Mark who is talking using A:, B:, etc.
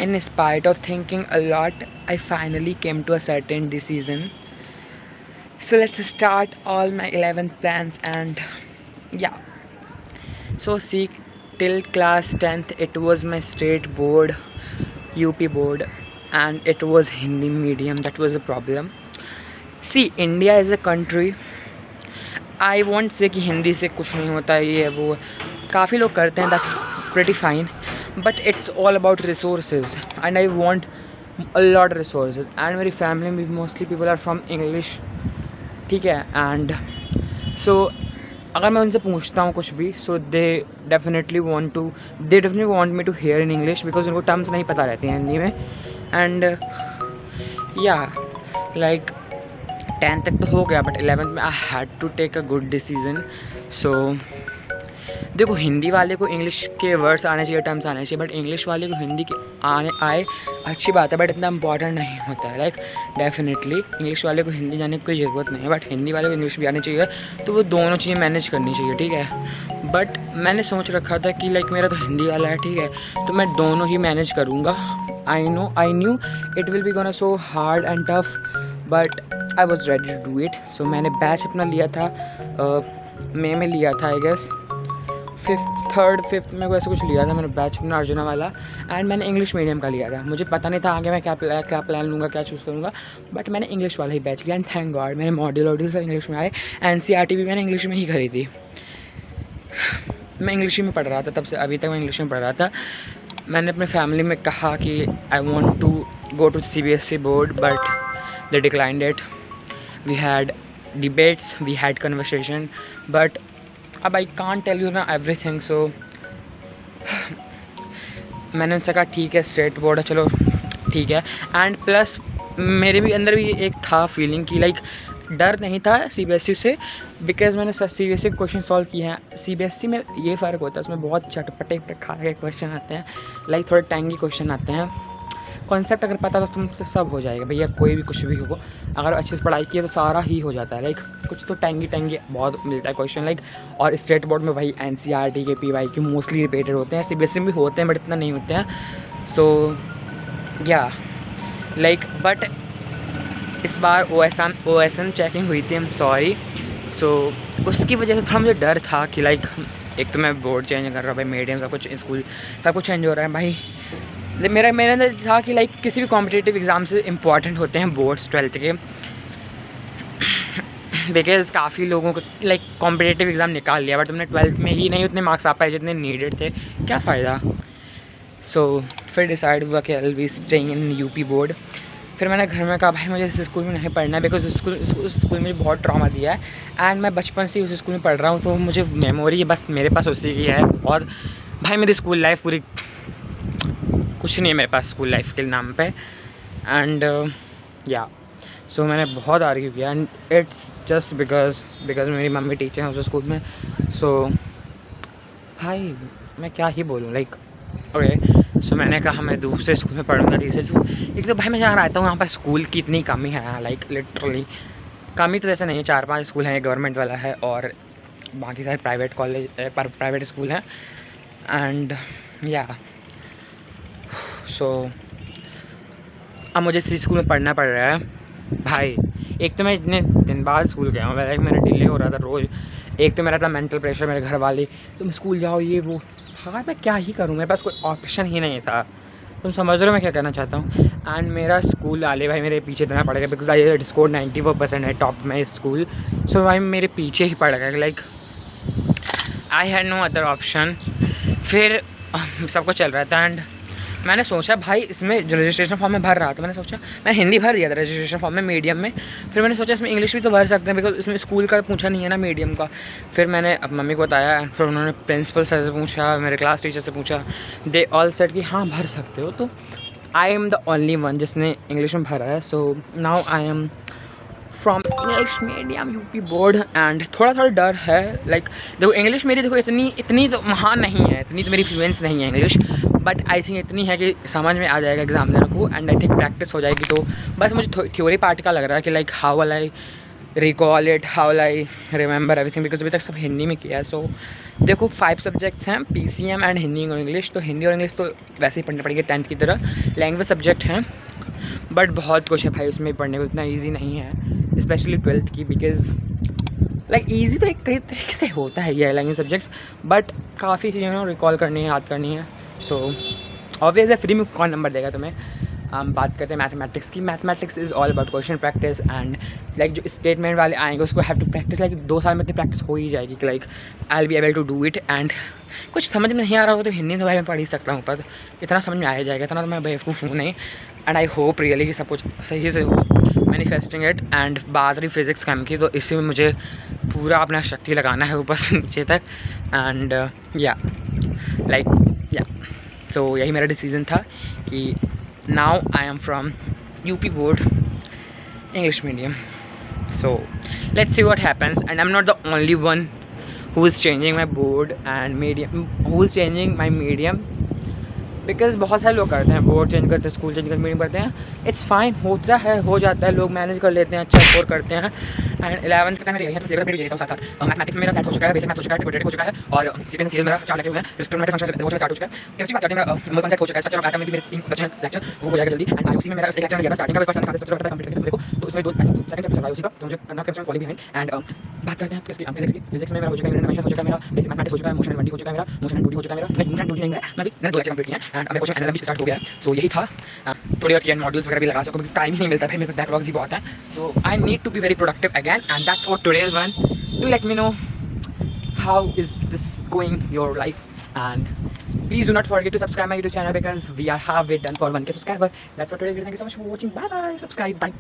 A: In spite of thinking a lot, I finally came to a certain decision. So let's start all my 11th plans and yeah. So see, till class 10th it was my state board, UP board, and it was Hindi medium. That was the problem. See, India is a country. I won't say कि हिंदी से कुछ नहीं होता है, ये वो काफ़ी लोग करते हैं, that's pretty fine, but it's all about resources and I want a lot of resources and मेरी family में mostly people are from English, ठीक है, and so अगर मैं उनसे पूछता हूँ कुछ भी so they definitely want me to hear in English because उनको terms नहीं पता रहती हैं हिंदी में and yeah like 10th तक तो हो गया बट 11th में I had to take a good decision. So देखो, हिंदी वाले को इंग्लिश के वर्ड्स आने चाहिए, टर्म्स आने चाहिए, बट इंग्लिश वाले को हिंदी के आए अच्छी बात है, बट इतना इंपॉर्टेंट नहीं होता है. लाइक डेफिनेटली इंग्लिश वाले को हिंदी जाने की कोई ज़रूरत नहीं है, बट हिंदी वाले को इंग्लिश भी आनी चाहिए, तो वो दोनों चीज़ें मैनेज करनी चाहिए, ठीक है. बट मैंने सोच रखा था कि लाइक मेरा तो हिंदी वाला है, ठीक है, तो मैं दोनों ही मैनेज करूँगा. I knew it will be gonna so hard and tough, but I was ready to do it. So मैंने बैच अपना लिया था मई में लिया था, आई गेस 5th में वैसे कुछ लिया था मैंने बैच अपना अर्जुना वाला, एंड मैंने इंग्लिश मीडियम का लिया था. मुझे पता नहीं था आगे मैं क्या प्लान लूँगा, क्या चूज़ करूँगा, बट मैंने इंग्लिश वाला ही बैच लिया एंड थैंक गॉड मेरे मॉड्यूल सब इंग्लिश में आए. NCERT भी मैंने इंग्लिश में ही करी थी. मैं इंग्लिश में पढ़ रहा था तब से अभी तक मैं इंग्लिश में पढ़ रहा था. मैंने अपने फैमिली में कहा कि I want to go to CBSE board, but they declined it. We had debates, we had conversation, but अब I can't tell you ना everything. So मैंने उनसे कहा ठीक है स्टेट बोर्ड है, चलो ठीक है. एंड प्लस मेरे भी अंदर भी एक था फीलिंग कि लाइक डर नहीं था CBSE से, बिकॉज मैंने CBSE के क्वेश्चन सॉल्व किए हैं. CBSE में ये फ़र्क होता है, उसमें बहुत चटपटे प्रकार के क्वेश्चन आते हैं, लाइक थोड़े टैंगी क्वेश्चन आते हैं. कॉन्सेप्ट अगर पता तो तुमसे सब हो जाएगा भैया, कोई भी कुछ भी हो, अगर अच्छे से पढ़ाई की है तो सारा ही हो जाता है. लाइक कुछ तो टैंगी बहुत मिलता है क्वेश्चन लाइक. और स्टेट बोर्ड में वही NCERT के PY मोस्टली रिपीटेड होते हैं. CBSE में भी होते हैं बट इतना नहीं होते हैं. सो या लाइक बट इस बार OSM चेकिंग हुई थी, आई एम सॉरी. सो उसकी वजह से थोड़ा मुझे डर था कि लाइक एक तो मैं बोर्ड चेंज कर रहा हूँ भाई, मीडियम सब कुछ, स्कूल सब कुछ चेंज हो रहा है भाई. मेरे अंदर था कि लाइक किसी भी कॉम्पिटिटिव एग्ज़ाम से इम्पॉर्टेंट होते हैं बोर्ड्स 12th के, बिकॉज काफ़ी लोगों को लाइक कॉम्पिटिटिव एग्ज़ाम निकाल लिया बट तुमने 12th में ही नहीं उतने मार्क्स आ पाए जितने नीडेड थे, क्या फ़ायदा. सो फिर डिसाइड हुआ कि आई will be staying in UP board. फिर मैंने घर में कहा भाई मुझे इस स्कूल में नहीं पढ़ना है, बिकॉज उस स्कूल में मुझे बहुत ट्रॉमा दिया है एंड मैं बचपन से उस स्कूल में पढ़ रहा हूँ, तो मुझे मेमोरी बस मेरे पास उसी की है. और भाई मेरी स्कूल लाइफ पूरी कुछ नहीं है मेरे पास स्कूल लाइफ के नाम पे. एंड या सो मैंने बहुत आर्ग्यू किया एंड इट्स जस्ट बिकॉज मेरी मम्मी टीचर हैं उस स्कूल में. सो भाई मैं क्या ही बोलूँ लाइक ओके. सो मैंने कहा मैं दूसरे स्कूल में पढ़ूँगा, तीसरे स्कूल. एक तो भाई मैं जहाँ रहता हूँ वहाँ पर स्कूल की इतनी कमी है, लाइक लिटरली कमी तो वैसे नहीं है, 4-5 स्कूल हैं, गवर्नमेंट वाला है और बाकी सारे प्राइवेट कॉलेज प्राइवेट स्कूल हैं. एंड या सो अब मुझे इसी स्कूल में पढ़ना पड़ रहा है भाई. एक तो मैं इतने दिन बाद स्कूल गया हूँ, लाइक मेरा डिले हो रहा था रोज़. एक तो मेरा था मेंटल प्रेशर, मेरे घर वाले तुम स्कूल जाओ ये वो. हाँ मैं क्या ही करूँ, मेरे पास कोई ऑप्शन ही नहीं था. तुम समझ रहे हो मैं क्या कहना चाहता हूँ. एंड मेरा स्कूल वाले भाई मेरे पीछे देना पड़ेगा बिकॉज आई स्कोर 94% है टॉप में स्कूल. सो भाई मेरे पीछे ही पड़ गया, like I had no other option. फिर सब कुछ चल रहा था एंड मैंने सोचा भाई इसमें जो रजिस्ट्रेशन फॉर्म में भर रहा था, मैंने सोचा मैंने हिंदी भर दिया था रजिस्ट्रेशन फॉर्म में मीडियम में. फिर मैंने सोचा इसमें इंग्लिश भी तो भर सकते हैं बिकॉज इसमें स्कूल का पूछा नहीं है ना मीडियम का. फिर मैंने अब मम्मी को बताया एंड फिर उन्होंने प्रिंसिपल सर से पूछा, मेरे क्लास टीचर से पूछा, दे ऑल सेड कि हाँ भर सकते हो. तो I am the only one जिसने इंग्लिश में भरा है. So now I am from English medium UP board and थोड़ा डर है. लाइक देखो इंग्लिश मेरी देखो इतनी तो महान नहीं है, इतनी तो मेरी फ्लुएंस नहीं है इंग्लिश, बट आई थिंक इतनी है कि समझ में आ जाएगा एग्ज़ाम देने को. एंड आई थिंक प्रैक्टिस हो जाएगी. तो बस मुझे थ्योरी पार्ट का लग रहा है कि like how will I recall it, how I remember everything, because अभी तक सब हिंदी में किया है. सो देखो 5 सब्जेक्ट्स हैं, PCM एंड हिंदी और इंग्लिश. तो हिंदी और इंग्लिश तो वैसे ही पढ़ने पड़ेंगे 10th की तरह. लैंग्वेज सब्जेक्ट हैं, बट बहुत कुछ है भाई उसमें पढ़ने को, इतना ईजी नहीं है, स्पेशली 12th की. बिकॉज लाइक ईजी तो एक कई तरीके से होता है ये लैंग्वेज सब्जेक्ट, बट काफ़ी चीज़ें ना रिकॉल करनी है, याद करनी है. सो ऑब्वियस है, फ्री में कौन नंबर देगा तुम्हें. हम बात करते हैं मैथमेटिक्स की. Mathematics is all about question practice and like जो स्टेटमेंट वाले आएंगे उसको हैव टू प्रैक्टिस. लाइक 2 साल में इतनी प्रैक्टिस हो ही जाएगी कि like I will be able to do it. And कुछ समझ में नहीं आ रहा हो तो हिंदी तो भाई मैं पढ़ ही सकता हूँ, पर इतना समझ में आ जाएगा, इतना तो मैं बेवकूफ़ हूँ नहीं. एंड आई होप रियली कि सब कुछ सही से हो, मैनिफेस्टिंग इट. एंड बात रही फिज़िक्स कैम की, तो इसी में मुझे पूरा अपना शक्ति लगाना है ऊपर से नीचे तक. एंड या सो यही मेरा डिसीजन था कि now I am from UP board English medium. So let's see what happens. And I'm not the only one who is changing my board and medium, who is changing my medium, because बहुत सारे लोग करते हैं, board change करते हैं, school change करते, medium करते हैं. इट्स फाइन, होता है, हो जाता है, लोग मैनेज कर लेते हैं, अच्छा स्कोर करते हैं. एंड 11th का मेरा यही है, तो सिलेबस भी साथ साथ मैथमेटिक्स में मेरा सेट हो चुका है, बेसिक मैथ हो चुका है, क्वाड्रेटिक हो चुका है, और सीक्वेंस सीरीज मेरा 4 लेक्चर हुए हैं. डिस्क्रिमिनेटिव फंक्शन वो स्टार्ट हो चुका है. केमिस्ट्री बात करते हैं, मेरा मोल कॉन्सेप्ट हो चुका है. स्ट्रक्चर ऑफ एटम में भी मेरे 3 बचे हैं लेक्चर, वो हो जाएगा जल्दी. एंड आईयूसी में मेरा एक लेक्चर गया था स्टार्टिंग का, first time structure of complete देखो, तो उसमें 2 सेकंड चैप्टर चला है उसी का, तो मुझे करना केमिस्ट्री फॉलो बिहाइंड. एंड बात करते हैं फिजिक्स में मेरा हो चुका है, यूनिट हो चुका है, मेरा बेसिक मैथमेटिक्स हो चुका है, मोशन एंड हो चुका है, मेरा मोशन एंड हो चुका है, मेरा नहीं मोशन नहीं है, मैं भी 2 लेक्चर कंप्लीट किए हैं. एंड अब मेरा क्वेश्चन एनालिसिस स्टार्ट हो गया है. सो यही था. थोड़ी और मॉड्यूल्स वगैरह भी लगा सको, बिकॉज टाइम ही नहीं मिलता है, मेरे पास बैकलॉग्स ही बहुत हैं. So I need to be very productive again, and that's for today's one. Do let me know how is this going your life, and please do not forget to subscribe my YouTube channel because we are halfway done for 1K subscriber. That's for today's video. Thank you so much for watching. Bye bye. Subscribe. Bye.